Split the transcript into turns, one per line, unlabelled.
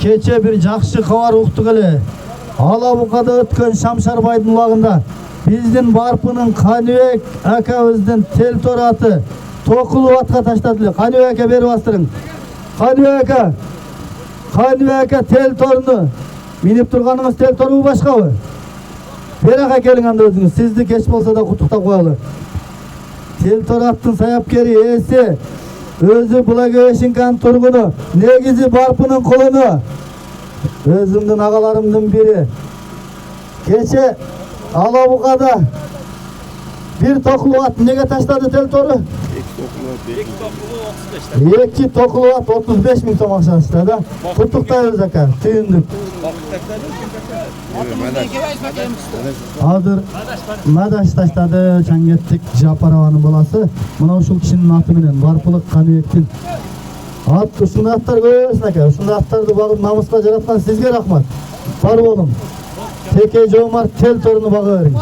Keçе bir жақшы хабар уктук эле. Алабукада өткөн Шамшарбайдын улагында биздин Барпынын Каныбек акабыздын Телтор аты Токулуп атка таштадылар. Каныбек ака берип бастырың. Каныбек ака Телторну минип турганыңыз Телторбу башкабы? Берака келиң анда өзүңүз. Сизди кеч болсо да куттуктап коелу. Телтор аттын саяпкери ээси өзү Благовещенканын тургуну, негизи Барпынын кулуну. Өзүмдүн агаларымдын бири. Кече Алабукада bir Tokulu at nege taşladı Teltor'u? İki Tokulu at 35 bin tom akşam taşladı. Kutuktayız aka, tüyündük. Hazır Madaş taşladı, Çangettik Japaravanın balası. Buna uşul kişinin atı menen, Barpılık Kanıyektin. At, uşunu atlar görüyorsun aka. Uşunu atlardı bağım namusla jaratkan sizge rahmat. Var oğlum. Teke Jomart Teltor'unu bağı verin.